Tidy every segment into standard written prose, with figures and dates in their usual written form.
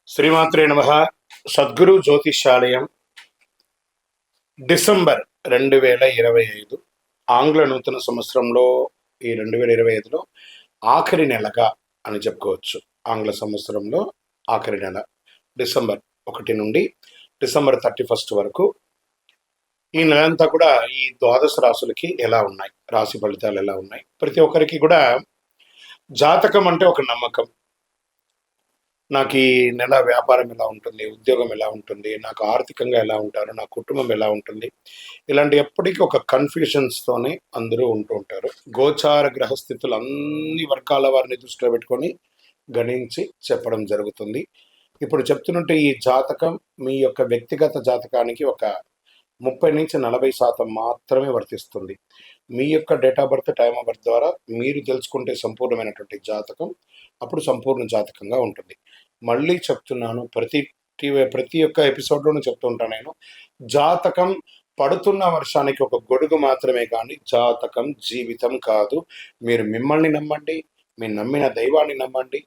శ్రీమాత్రే నమ. సద్గురు జ్యోతిష్యాలయం డిసెంబర్ 2025 ఆంగ్ల నూతన సంవత్సరంలో ఈ 2025లో ఆఖరి నెలగా అని చెప్పుకోవచ్చు. ఆంగ్ల సంవత్సరంలో ఆఖరి నెల డిసెంబర్ 1 నుండి డిసెంబర్ 31 వరకు ఈ నెలంతా కూడా ఈ ద్వాదశ రాశులకి ఎలా ఉన్నాయి, రాశి ఫలితాలు ఎలా ఉన్నాయి, ప్రతి ఒక్కరికి కూడా జాతకం అంటే ఒక నమ్మకం. నాకు ఈ నెల వ్యాపారం ఎలా ఉంటుంది, ఉద్యోగం ఎలా ఉంటుంది, నాకు ఆర్థికంగా ఎలా ఉంటారు, నా కుటుంబం ఎలా ఉంటుంది, ఇలాంటి ఎప్పటికీ ఒక కన్ఫ్యూషన్స్తోనే అందరూ ఉంటూ ఉంటారు. గోచార గ్రహస్థితులు అన్ని వర్గాల వారిని దృష్టిలో పెట్టుకొని గణించి చెప్పడం జరుగుతుంది. ఇప్పుడు చెప్తున్నట్టు ఈ జాతకం మీ యొక్క వ్యక్తిగత జాతకానికి ఒక 30-40% మాత్రమే వర్తిస్తుంది. మీ యొక్క date of birth, time of birth ద్వారా మీరు తెలుసుకుంటే సంపూర్ణమైనటువంటి జాతకం అప్పుడు సంపూర్ణ జాతకంగా ఉంటుంది. మళ్ళీ చెప్తున్నాను, ప్రతి ఒక్క ఎపిసోడ్లోనూ చెప్తూ ఉంటాను నేను, జాతకం పడుతున్న వర్షానికి ఒక గొడుగు మాత్రమే కానీ జాతకం జీవితం కాదు. మీరు మిమ్మల్ని నమ్మండి, మీరు నమ్మిన దైవాన్ని నమ్మండి,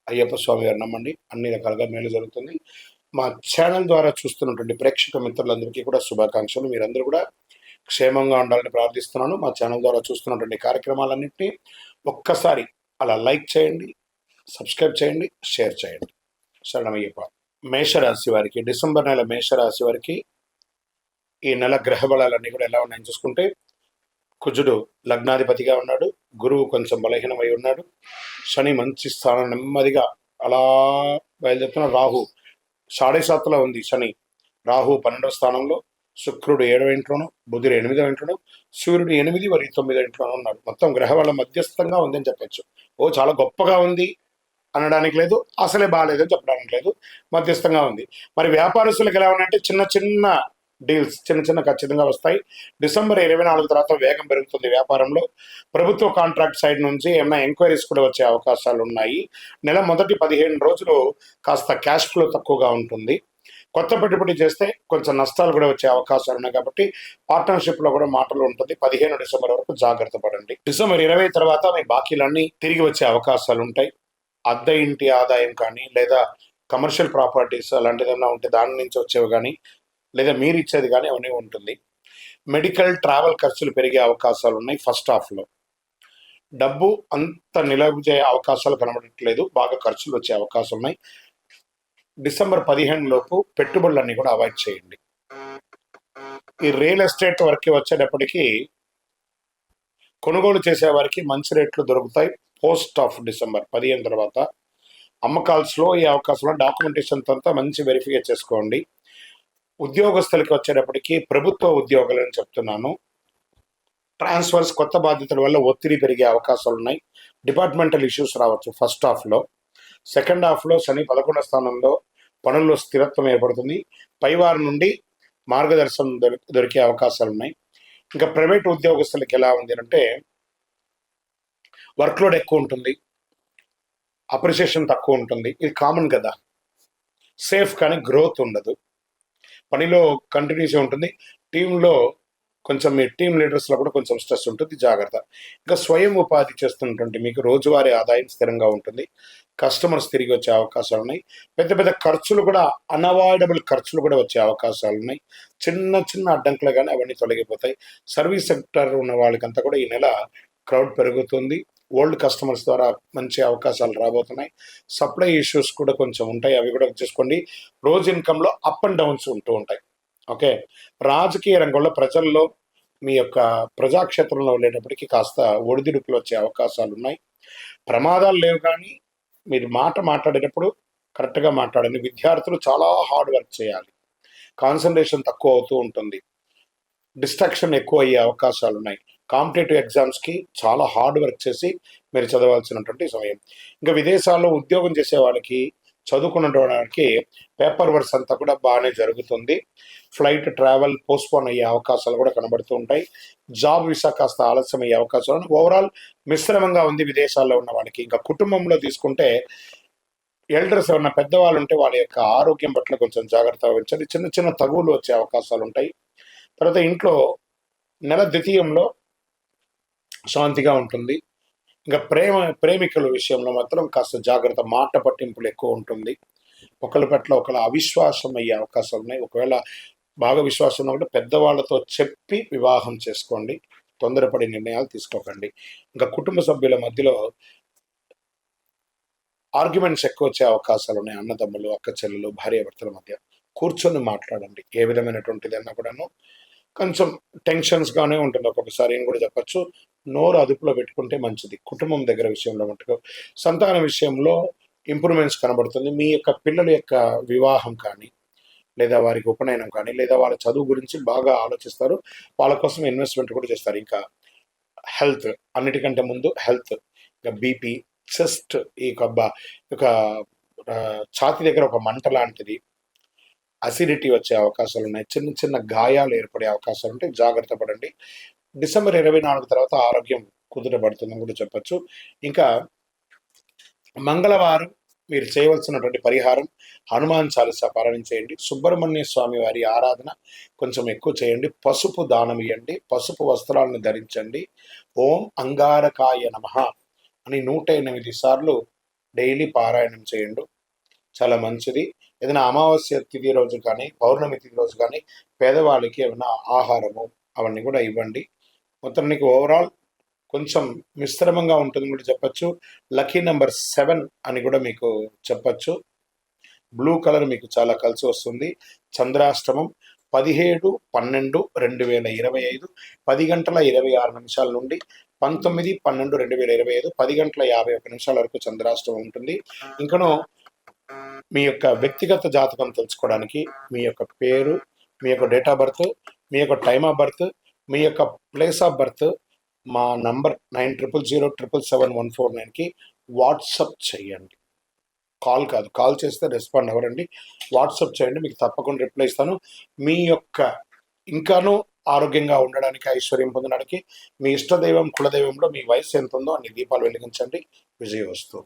అయ్యప్ప స్వామి గారు నమ్మండి, అన్ని రకాలుగా మేలు జరుగుతుంది. మా ఛానల్ ద్వారా చూస్తున్నటువంటి ప్రేక్షక మిత్రులందరికీ కూడా శుభాకాంక్షలు. మీరందరూ కూడా క్షేమంగా ఉండాలని ప్రార్థిస్తున్నాను. మా ఛానల్ ద్వారా చూస్తున్నటువంటి కార్యక్రమాలన్నింటినీ ఒక్కసారి అలా లైక్ చేయండి, సబ్స్క్రైబ్ చేయండి, షేర్ చేయండి. శరణమయ్యప్ప. మేషరాశి వారికి డిసెంబర్ నెల మేషరాశి వారికి ఈ నెల గ్రహ బలాలన్నీ కూడా ఎలా ఉన్నాయని చూసుకుంటే, కుజుడు లగ్నాధిపతిగా ఉన్నాడు, గురువు కొంచెం బలహీనమై ఉన్నాడు, శని మంచి స్థానం నెమ్మదిగా అలా బయలుదేరుతున్న, రాహు 7.5లో ఉంది శని, రాహు 12వ స్థానంలో, శుక్రుడు 7వ ఇంట్లోను, బుధుడు 8వ ఇంట్లోను, సూర్యుడు 8 మరియు 9 ఇంట్లోనూ ఉన్నాడు. మొత్తం గ్రహబల మధ్యస్థంగా ఉందని చెప్పచ్చు. చాలా గొప్పగా ఉంది అనడానికి లేదు, అసలే బాగాలేదని చెప్పడానికి లేదు, మధ్యస్థంగా ఉంది. మరి వ్యాపారస్తులకు ఎలా ఉన్నాయంటే చిన్న చిన్న డీల్స్ చిన్న ఖచ్చితంగా వస్తాయి. డిసెంబర్ 24 తర్వాత వేగం పెరుగుతుంది వ్యాపారంలో. ప్రభుత్వ కాంట్రాక్ట్ సైడ్ నుంచి ఏమైనా ఎంక్వైరీస్ కూడా వచ్చే అవకాశాలు ఉన్నాయి. నెల మొదటి 15 రోజులు కాస్త క్యాష్ ఫ్లో తక్కువగా ఉంటుంది. కొత్త పెట్టుబడి చేస్తే కొంచెం నష్టాలు కూడా వచ్చే అవకాశాలు ఉన్నాయి కాబట్టి పార్ట్నర్షిప్లో కూడా మాటలు ఉంటుంది. 15 డిసెంబర్ వరకు జాగ్రత్త పడండి. డిసెంబర్ 20 తర్వాత మీ బాకీలన్నీ తిరిగి వచ్చే అవకాశాలు ఉంటాయి. అద్దె ఇంటి ఆదాయం కానీ, లేదా కమర్షియల్ ప్రాపర్టీస్ అలాంటిది ఏమైనా ఉంటే దాని నుంచి వచ్చేవి కానీ, లేదా మీరు ఇచ్చేది కానీ అవన్నీ ఉంటుంది. మెడికల్, ట్రావెల్ ఖర్చులు పెరిగే అవకాశాలు ఉన్నాయి. ఫస్ట్ హాఫ్లో డబ్బు అంత నిలవజే అవకాశాలు కనబడట్లేదు, బాగా ఖర్చులు వచ్చే అవకాశాలు ఉన్నాయి. డిసెంబర్ 15 లోపు పెట్టుబడులన్నీ కూడా అవాయిడ్ చేయండి. ఈ రియల్ ఎస్టేట్ వరకు వచ్చేటప్పటికి కొనుగోలు చేసే వారికి మంచి రేట్లు దొరుకుతాయి. పోస్ట్ ఆఫ్ డిసెంబర్ 15 తర్వాత అమ్మకాలు స్లో అయ్యే అవకాశంలో డాక్యుమెంటేషన్ అంతా మంచి వెరిఫై చేసుకోండి. ఉద్యోగస్తులకి వచ్చేటప్పటికి ప్రభుత్వ ఉద్యోగులని చెప్తున్నాను, ట్రాన్స్ఫర్స్, కొత్త బాధ్యతల వల్ల ఒత్తిడి పెరిగే అవకాశాలు ఉన్నాయి. డిపార్ట్మెంటల్ ఇష్యూస్ రావచ్చు ఫస్ట్ హాఫ్లో. సెకండ్ హాఫ్లో శని 11వ స్థానంలో, పనుల్లో స్థిరత్వం ఏర్పడుతుంది. పైవారి నుండి మార్గదర్శనం దొరికే అవకాశాలు ఉన్నాయి. ఇంకా ప్రైవేట్ ఉద్యోగస్తులకి ఎలా ఉంది అంటే వర్క్లోడ్ ఎక్కువ ఉంటుంది, అప్రిషియేషన్ తక్కువ ఉంటుంది. ఇది కామన్ కదా. సేఫ్ కానీ గ్రోత్ ఉండదు. పనిలో కంటిన్యూస్ ఉంటుంది. టీంలో కొంచెం మీ టీం లీడర్స్లో కూడా కొంచెం స్ట్రెస్ ఉంటుంది, జాగ్రత్త. ఇంకా స్వయం ఉపాధి చేస్తున్నటువంటి మీకు రోజువారీ ఆదాయం స్థిరంగా ఉంటుంది. కస్టమర్స్ తిరిగి వచ్చే అవకాశాలు ఉన్నాయి. పెద్ద పెద్ద ఖర్చులు కూడా, అన్అవాయిడబుల్ ఖర్చులు కూడా వచ్చే అవకాశాలు ఉన్నాయి. చిన్న అడ్డంకులు కానీ అవన్నీ తొలగిపోతాయి. సర్వీస్ సెక్టర్ ఉన్న వాళ్ళకంతా కూడా ఈ నెల క్రౌడ్ పెరుగుతుంది. ఓల్డ్ కస్టమర్స్ ద్వారా మంచి అవకాశాలు రాబోతున్నాయి. సప్లై ఇష్యూస్ కూడా కొంచెం ఉంటాయి, అవి కూడా చూసుకోండి. రోజు ఇన్కంలో అప్ అండ్ డౌన్స్ ఉంటూ ఉంటాయి. ఓకే. రాజకీయ రంగంలో ప్రజల్లో మీ యొక్క ప్రజాక్షేత్రంలో ఉండేటప్పటికీ కాస్త ఒడిదుడుకులు వచ్చే అవకాశాలు ఉన్నాయి. ప్రమాదాలు లేవు కానీ మీరు మాట్లాడేటప్పుడు కరెక్ట్గా మాట్లాడండి. విద్యార్థులు చాలా హార్డ్ వర్క్ చేయాలి, కాన్సన్ట్రేషన్ తక్కువ అవుతూ ఉంటుంది, డిస్ట్రాక్షన్ ఎక్కువ అయ్యే అవకాశాలు ఉన్నాయి. కాంపిటేటివ్ ఎగ్జామ్స్కి చాలా హార్డ్ వర్క్ చేసి మీరు చదవాల్సినటువంటి సమయం. ఇంకా విదేశాల్లో ఉద్యోగం చేసే వాళ్ళకి, చదువుకున్న వాళ్ళకి పేపర్ వర్క్స్ అంతా కూడా బాగానే జరుగుతుంది. ఫ్లైట్ ట్రావెల్ పోస్ట్పోన్ అయ్యే అవకాశాలు కూడా కనబడుతూ ఉంటాయి. జాబ్ వీసా కాస్త ఆలస్యం అయ్యే అవకాశాలు. ఓవరాల్ మిశ్రమంగా ఉంది విదేశాల్లో ఉన్న వాళ్ళకి. ఇంకా కుటుంబంలో తీసుకుంటే ఎల్డర్స్ ఏమన్నా పెద్దవాళ్ళు ఉంటే వాళ్ళ యొక్క ఆరోగ్యం పట్ల కొంచెం జాగ్రత్త వహించాలి. చిన్న తగువులు వచ్చే అవకాశాలు ఉంటాయి. తర్వాత ఇంట్లో నెల ద్వితీయంలో శాంతిగా ఉంటుంది. ఇంకా ప్రేమికుల విషయంలో మాత్రం కాస్త జాగ్రత్త, మాట పట్టింపులు ఎక్కువ ఉంటుంది. ఒకళ్ళ పట్ల ఒకళ్ళ అవిశ్వాసం అయ్యే అవకాశాలు ఉన్నాయి. ఒకవేళ బాగా విశ్వాసం ఉన్నప్పుడు పెద్దవాళ్ళతో చెప్పి వివాహం చేసుకోండి. తొందరపడి నిర్ణయాలు తీసుకోకండి. ఇంకా కుటుంబ సభ్యుల మధ్యలో ఆర్గ్యుమెంట్స్ ఎక్కువ వచ్చే అవకాశాలు ఉన్నాయి. అన్నదమ్ములు, అక్క చెల్లెలు, భార్యాభర్తల మధ్య కూర్చొని మాట్లాడండి. ఏ విధమైనటువంటిదన్నా కూడాను కొంచెం టెన్షన్స్గానే ఉంటుంది ఒక్కొక్కసారి అని కూడా చెప్పచ్చు. నోరు అదుపులో పెట్టుకుంటే మంచిది. కుటుంబం దగ్గర విషయంలో మటుకు సంతాన విషయంలో ఇంప్రూవ్మెంట్స్ కనబడుతుంది. మీ యొక్క పిల్లల యొక్క వివాహం కానీ, లేదా వారికి ఉపనయనం కానీ, లేదా వాళ్ళ చదువు గురించి బాగా ఆలోచిస్తారు. వాళ్ళ కోసం ఇన్వెస్ట్మెంట్ కూడా చేస్తారు. ఇంకా హెల్త్, అన్నిటికంటే ముందు హెల్త్. ఇంకా బీపీ, చెస్ట్, ఈ ఒక ఛాతీ దగ్గర ఒక మంట లాంటిది, అసిడిటీ వచ్చే అవకాశాలు ఉన్నాయి. చిన్న చిన్న గాయాలు ఏర్పడే అవకాశాలు ఉంటాయి. జాగ్రత్త పడండి. డిసెంబర్ 24 తర్వాత ఆరోగ్యం కుదుటపడుతుందని కూడా చెప్పచ్చు. ఇంకా మంగళవారం మీరు చేయవలసినటువంటి పరిహారం హనుమాన్ చాలీసా పారాయణం చేయండి. సుబ్రహ్మణ్య స్వామి వారి ఆరాధన కొంచెం ఎక్కువ చేయండి. పసుపు దానం ఇవ్వండి. పసుపు వస్త్రాలను ధరించండి. ఓం అంగారకాయ నమః అని 108 సార్లు డైలీ పారాయణం చేయండి. చాలా మంచిది. ఏదైనా అమావాస్య తిథి రోజు కానీ, పౌర్ణమి తిథి రోజు కానీ పేదవాళ్ళకి ఏమైనా ఆహారము అవన్నీ కూడా ఇవ్వండి. మొత్తానికి ఓవరాల్ కొంచెం మిశ్రమంగా ఉంటుందని కూడా చెప్పచ్చు. లక్కీ నెంబర్ 7 అని కూడా మీకు చెప్పచ్చు. బ్లూ కలర్ మీకు చాలా కలిసి వస్తుంది. చంద్రాష్టమం 17/12/2025 10:26 నుండి 19/12/2025 10:51 వరకు చంద్రాష్టమం ఉంటుంది. ఇంకను మీ యొక్క వ్యక్తిగత జాతకం తెలుసుకోవడానికి మీ యొక్క పేరు, మీ యొక్క డేట్ ఆఫ్ బర్త్, మీ యొక్క టైమ్ ఆఫ్ బర్త్, మీ యొక్క ప్లేస్ ఆఫ్ బర్త్ మా నంబర్ 9000077149కి వాట్సప్ చేయండి. కాల్ కాదు, కాల్ చేస్తే రెస్పాండ్ అవ్వరండి. వాట్సప్ చేయండి, మీకు తప్పకుండా రిప్లై ఇస్తాను. మీ యొక్క ఇంకానూ ఆరోగ్యంగా ఉండడానికి, ఐశ్వర్యం పొందడానికి మీ ఇష్టదైవం కులదైవంలో మీ వయసు ఎంత ఉందో అన్ని దీపాలు వెలిగించండి. విజయవస్తు.